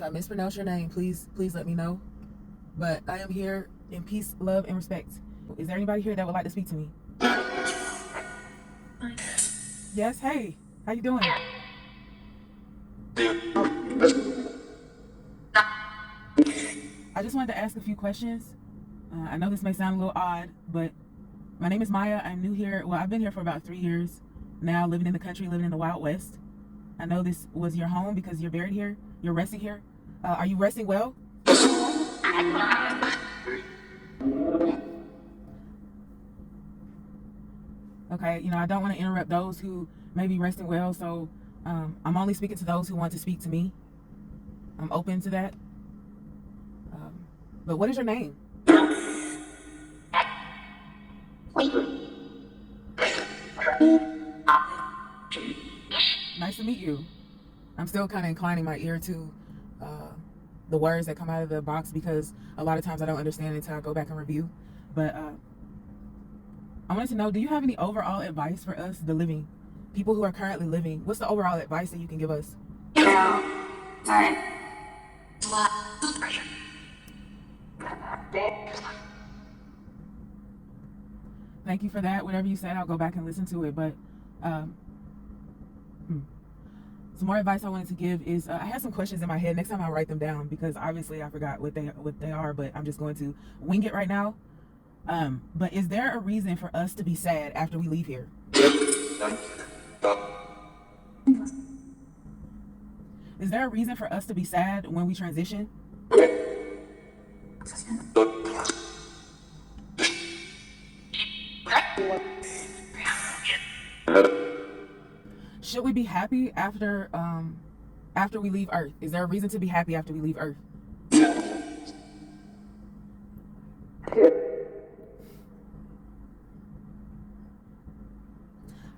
I mispronounce your name, please let me know. But I am here in peace, love, and respect. Is there anybody here that would like to speak to me? Yes, hey, how you doing? I just wanted to ask a few questions. I know this may sound a little odd, but my name is Maya. I'm new here. Well, I've been here for about 3 years now, living in the country, living in the Wild West. I know this was your home because you're buried here. You're resting here. Are you resting well? Okay, I don't want to interrupt those who may be resting well, so I'm only speaking to those who want to speak to me. I'm open to that. But what is your name? Nice to meet you. I'm still kind of inclining my ear to the words that come out of the box because a lot of times I don't understand it until I go back and review. But I wanted to know, do you have any overall advice for us, the living, people who are currently living? What's the overall advice that you can give us? Thank you for that. Whatever you said, I'll go back and listen to it. But some more advice I wanted to give is I had some questions in my head. Next time I'll write them down because obviously I forgot what they are, but I'm just going to wing it right now. But is there a reason for us to be sad after we leave here? Is there a reason for us to be sad when we transition? Should we be happy after we leave Earth? Is there a reason to be happy after we leave Earth?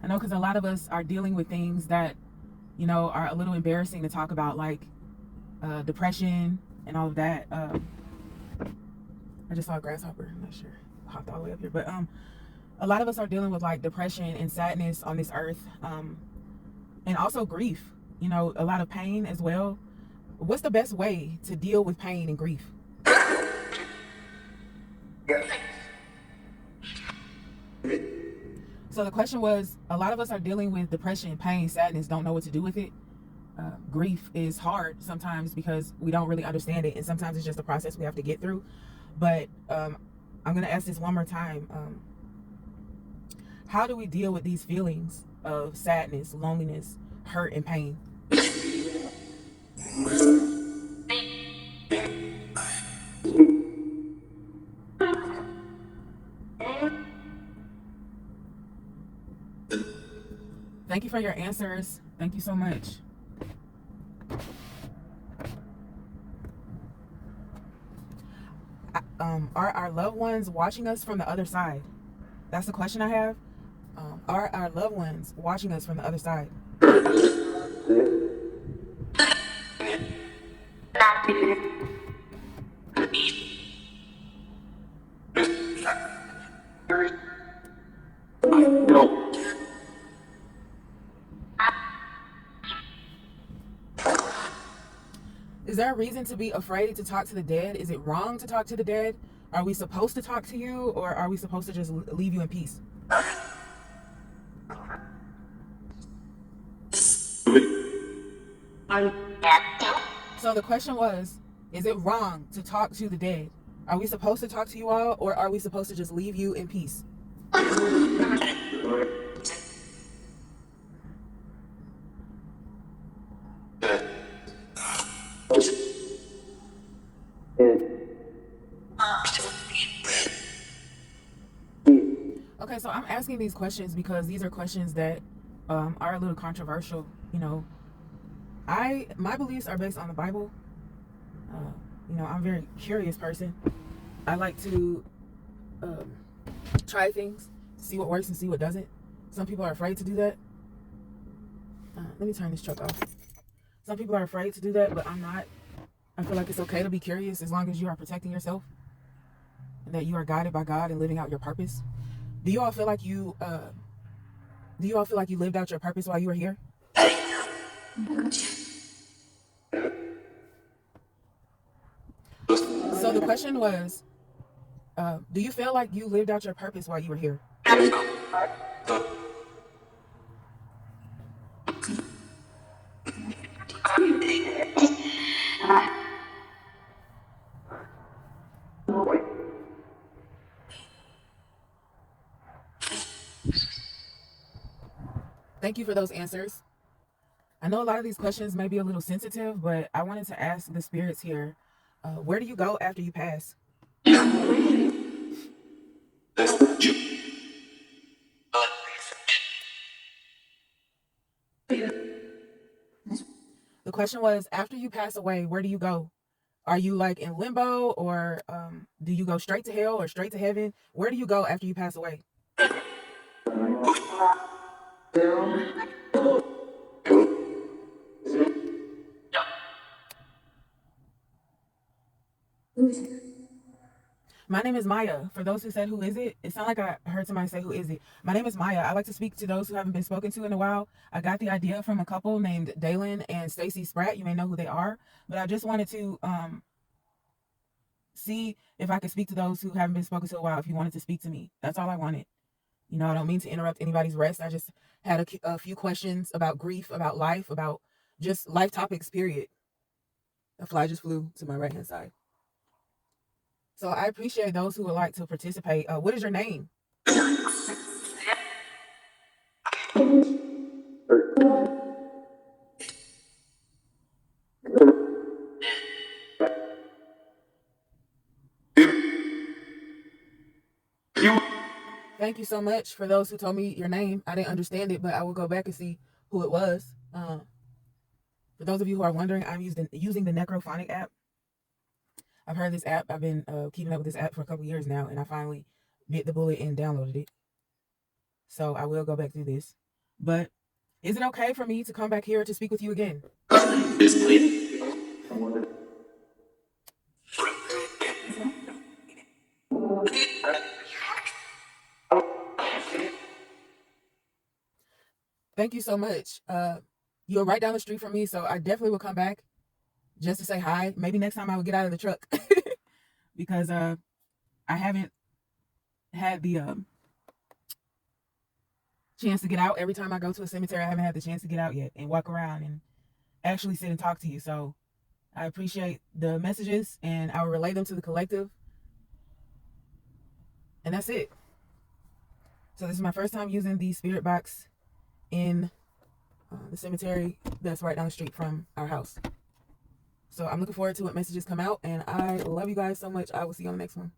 I know because a lot of us are dealing with things that, are a little embarrassing to talk about, like depression and all of that. I just saw a grasshopper. I'm not sure. I hopped all the way up here. But a lot of us are dealing with like depression and sadness on this earth. And also grief, a lot of pain as well. What's the best way to deal with pain and grief? So the question was, a lot of us are dealing with depression, pain, sadness, don't know what to do with it. Grief is hard sometimes because we don't really understand it. And sometimes it's just a process we have to get through. But I'm going to ask this one more time. How do we deal with these feelings of sadness, loneliness, hurt, and pain? Thank you for your answers. Thank you so much. Are our loved ones watching us from the other side? That's the question I have. Are our loved ones watching us from the other side? Is there a reason to be afraid to talk to the dead? Is it wrong to talk to the dead? Are we supposed to talk to you, or are we supposed to just leave you in peace? So the question was, is it wrong to talk to the dead? Are we supposed to talk to you all, or are we supposed to just leave you in peace? Okay, so I'm asking these questions because these are questions that are a little controversial. My beliefs are based on the Bible. I'm a very curious person. I like to try things, see what works and see what doesn't. Some people are afraid to do that. Let me turn this truck off. Some people are afraid to do that, but I'm not. I feel like it's okay to be curious as long as you are protecting yourself and that you are guided by God and living out your purpose. Do you all feel like you lived out your purpose while you were here? So the question was, do you feel like you lived out your purpose while you were here? Thank you for those answers. I know a lot of these questions may be a little sensitive, but I wanted to ask the spirits here, where do you go after you pass? The question was, after you pass away, where do you go? Are you like in limbo, or do you go straight to hell or straight to heaven? Where do you go after you pass away? My name is Maya. For those who said, who is it? It sounded like I heard somebody say, who is it? My name is Maya. I like to speak to those who haven't been spoken to in a while. I got the idea from a couple named Dalen and Stacy Spratt. You may know who they are, but I just wanted to see if I could speak to those who haven't been spoken to in a while, if you wanted to speak to me. That's all I wanted. You know, I don't mean to interrupt anybody's rest. I just had a few questions about grief, about life, about just life topics, period. A fly just flew to my right-hand side. So I appreciate those who would like to participate. What is your name? Thank you so much for those who told me your name. I didn't understand it, but I will go back and see who it was. For those of you who are wondering, I'm using the Necrophonic app. I've heard this app. I've been keeping up with this app for a couple years now, and I finally bit the bullet and downloaded it. So I will go back through this. But is it okay for me to come back here to speak with you again? Thank you so much. You're right down the street from me, so I definitely will come back just to say hi. Maybe next time I will get out of the truck because I haven't had the chance to get out. Every time I go to a cemetery, I haven't had the chance to get out yet and walk around and actually sit and talk to you. So I appreciate the messages, and I will relay them to the collective. And that's it. So this is my first time using the spirit box in the cemetery that's right down the street from our house. So I'm looking forward to what messages come out, and I love you guys so much. I will see you on the next one.